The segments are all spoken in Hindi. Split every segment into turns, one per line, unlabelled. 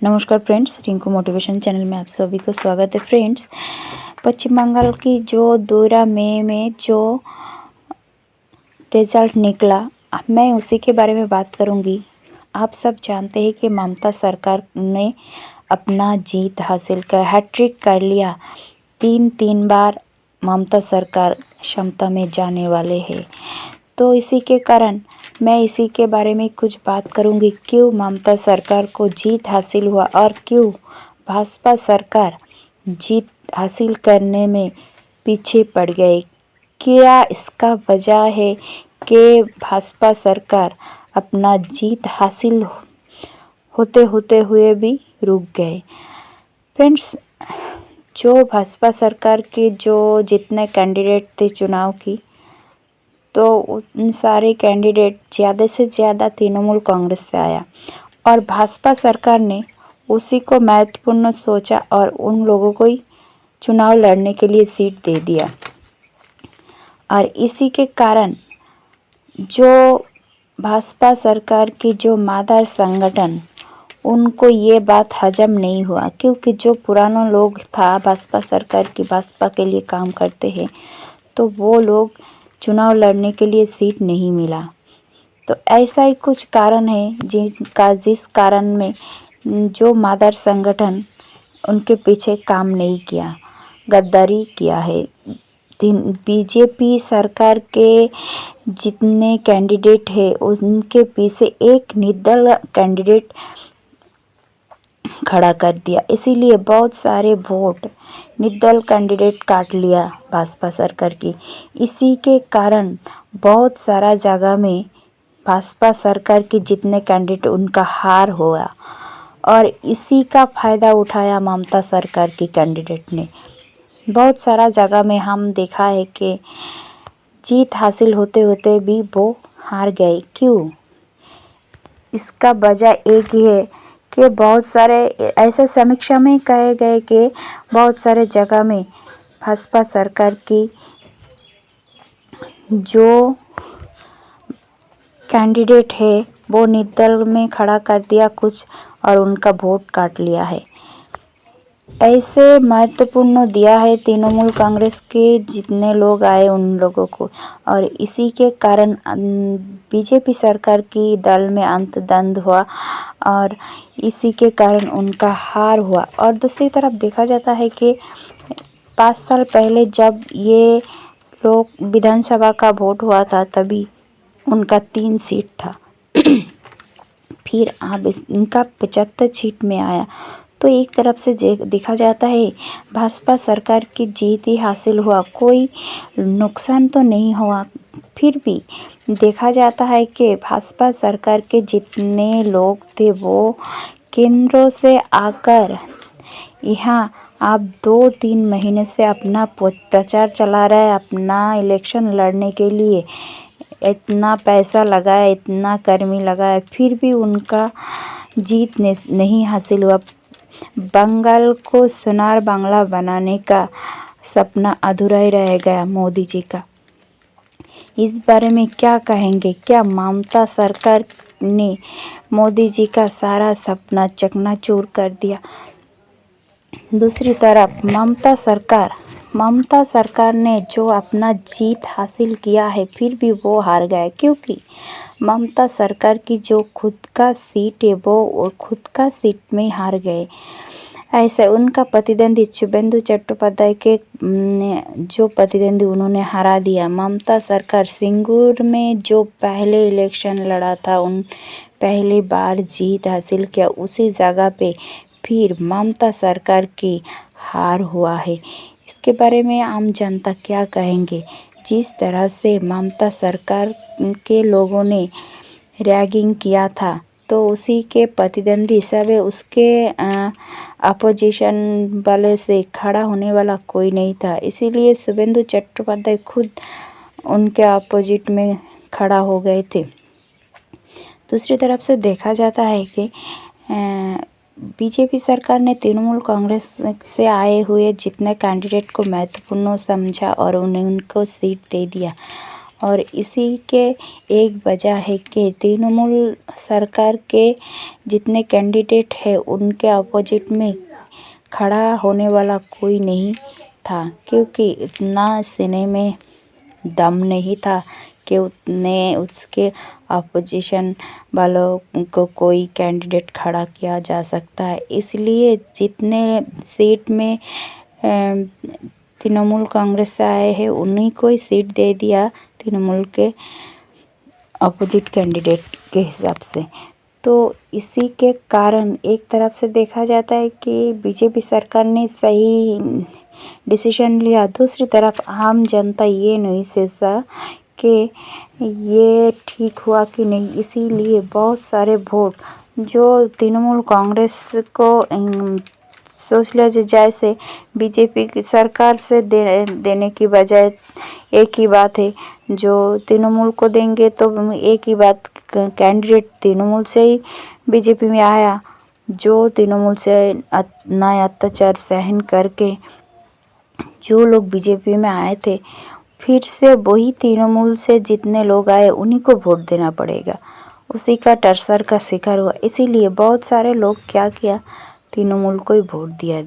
नमस्कार फ्रेंड्स, रिंकू मोटिवेशन चैनल में आप सभी को स्वागत है। फ्रेंड्स, पश्चिम बंगाल की जो 12 मई में जो रिजल्ट निकला, मैं उसी के बारे में बात करूंगी। आप सब जानते हैं कि ममता सरकार ने अपना जीत हासिल कर हैट्रिक कर लिया। तीन बार ममता सरकार क्षमता में जाने वाले हैं। तो इसी के कारण मैं इसी के बारे में कुछ बात करूंगी। क्यों ममता सरकार को जीत हासिल हुआ और क्यों भाजपा सरकार जीत हासिल करने में पीछे पड़ गए। क्या इसका वजह है कि भाजपा सरकार अपना जीत हासिल होते होते हुए भी रुक गए। फ्रेंड्स, जो भाजपा सरकार के जो जितने कैंडिडेट थे चुनाव की, तो उन सारे कैंडिडेट ज़्यादा से ज़्यादा तृणमूल कांग्रेस से आया और भाजपा सरकार ने उसी को महत्वपूर्ण सोचा और उन लोगों को ही चुनाव लड़ने के लिए सीट दे दिया। और इसी के कारण जो भाजपा सरकार की जो मादर संगठन, उनको ये बात हजम नहीं हुआ, क्योंकि जो पुराना लोग था भाजपा सरकार की, भाजपा के लिए काम करते हैं, तो वो लोग चुनाव लड़ने के लिए सीट नहीं मिला। तो ऐसा ही कुछ कारण है जिस कारण में जो मादर संगठन उनके पीछे काम नहीं किया, गद्दारी किया है। बीजेपी सरकार के जितने कैंडिडेट है उनके पीछे एक निर्दल कैंडिडेट खड़ा कर दिया, इसीलिए बहुत सारे वोट निर्दल कैंडिडेट काट लिया भाजपा सरकार की। इसी के कारण बहुत सारा जगह में भाजपा सरकार के जितने कैंडिडेट उनका हार हुआ और इसी का फ़ायदा उठाया ममता सरकार की कैंडिडेट ने। बहुत सारा जगह में हम देखा है कि जीत हासिल होते होते भी वो हार गए। क्यों? इसका वजह एक ही है कि बहुत सारे ऐसे समीक्षा में कहे गए कि बहुत सारे जगह में भाजपा सरकार की जो कैंडिडेट है वो निर्दल में खड़ा कर दिया कुछ और उनका वोट काट लिया है। ऐसे महत्वपूर्ण दिया है तृणमूल कांग्रेस के जितने लोग आए उन लोगों को, और इसी के कारण बीजेपी सरकार की दल में अंतद्वंद हुआ और इसी के कारण उनका हार हुआ। और दूसरी तरफ देखा जाता है कि 5 साल पहले जब ये लोग विधानसभा का वोट हुआ था तभी उनका 3 सीट था फिर अब इनका 75 सीट में आया। तो एक तरफ से देखा जाता है भाजपा सरकार की जीत ही हासिल हुआ, कोई नुकसान तो नहीं हुआ। फिर भी देखा जाता है कि भाजपा सरकार के जितने लोग थे वो केंद्रों से आकर यहाँ आप 2-3 महीने से अपना प्रचार चला रहा है, अपना इलेक्शन लड़ने के लिए इतना पैसा लगाया, इतना कर्मी लगाया, फिर भी उनका जीत नहीं हासिल हुआ। बंगाल को सोनार बांग्ला बनाने का सपना अधूरा ही रह गया मोदी जी का। इस बारे में क्या कहेंगे? क्या ममता सरकार ने मोदी जी का सारा सपना चकनाचूर कर दिया? दूसरी तरफ ममता सरकार ने जो अपना जीत हासिल किया है फिर भी वो हार गए, क्योंकि ममता सरकार की जो खुद का सीट है वो खुद का सीट में हार गए। ऐसे उनका प्रतिद्वंदी शुभेंदु चट्टोपाध्याय के जो प्रतिद्वंदी उन्होंने हरा दिया। ममता सरकार सिंगूर में जो पहले इलेक्शन लड़ा था उन पहली बार जीत हासिल किया, उसी जगह पे फिर ममता सरकार की हार हुआ है। इसके बारे में आम जनता क्या कहेंगे? जिस तरह से ममता सरकार के लोगों ने रैगिंग किया था तो उसी के प्रतिद्वंदी सब उसके अपोजिशन वाले से खड़ा होने वाला कोई नहीं था, इसीलिए शुभेंदु चट्टोपाध्याय खुद उनके अपोजिट में खड़ा हो गए थे। दूसरी तरफ से देखा जाता है कि बीजेपी सरकार ने तृणमूल कांग्रेस से आए हुए जितने कैंडिडेट को महत्वपूर्ण समझा और उनको सीट दे दिया, और इसी के एक वजह है कि तृणमूल सरकार के जितने कैंडिडेट हैं उनके अपोजिट में खड़ा होने वाला कोई नहीं था, क्योंकि इतना सीने में दम नहीं था कि उतने उसके अपोजिशन वालों को कोई कैंडिडेट खड़ा किया जा सकता है। इसलिए जितने सीट में तृणमूल कांग्रेस से आए हैं उन्हीं को ही सीट दे दिया तृणमूल के अपोजिट कैंडिडेट के हिसाब से। तो इसी के कारण एक तरफ से देखा जाता है कि बीजेपी सरकार ने सही डिसीजन लिया, दूसरी तरफ आम जनता ये नहीं सोचा कि ये ठीक हुआ कि नहीं। इसीलिए बहुत सारे वोट जो तृणमूल कांग्रेस को सोच लिया जैसे बीजेपी की सरकार से देने की बजाय एक ही बात है, जो तृणमूल को देंगे तो एक ही बात, कैंडिडेट तृणमूल से ही बीजेपी में आया, जो तृणमूल से इतना अत्याचार सहन करके जो लोग बीजेपी में आए थे, फिर से वही तृणमूल से जितने लोग आए उन्हीं को वोट देना पड़ेगा। उसी का टर्सर का शिकार हुआ। इसीलिए बहुत सारे लोग क्या किया, तृणमूल को ही वोट दिया।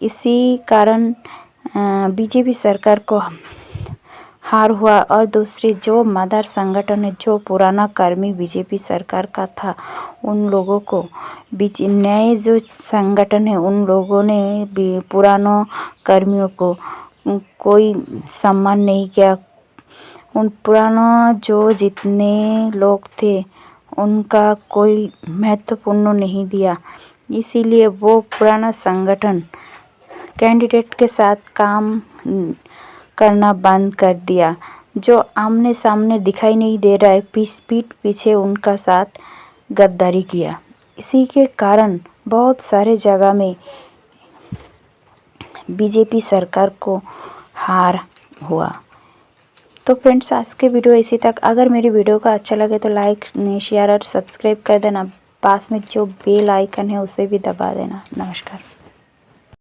इसी कारण बीजेपी सरकार को हार हुआ। और दूसरी जो मदर संगठन है, जो पुराना कर्मी बीजेपी सरकार का था, उन लोगों को नए जो संगठन है उन लोगों ने पुरानों कर्मियों को कोई सम्मान नहीं किया। उन पुरानों जो जितने लोग थे उनका कोई महत्वपूर्ण नहीं दिया। इसीलिए वो पुराना संगठन कैंडिडेट के साथ काम करना बंद कर दिया। जो आमने सामने दिखाई नहीं दे रहा है, पीठ पीछे उनका साथ गद्दारी किया। इसी के कारण बहुत सारे जगह में बीजेपी सरकार को हार हुआ। तो फ्रेंड्स, आज के वीडियो इसी तक। अगर मेरी वीडियो का अच्छा लगे तो लाइक, शेयर और सब्सक्राइब कर देना। पास में जो बेल आइकन है उसे भी दबा देना। नमस्कार।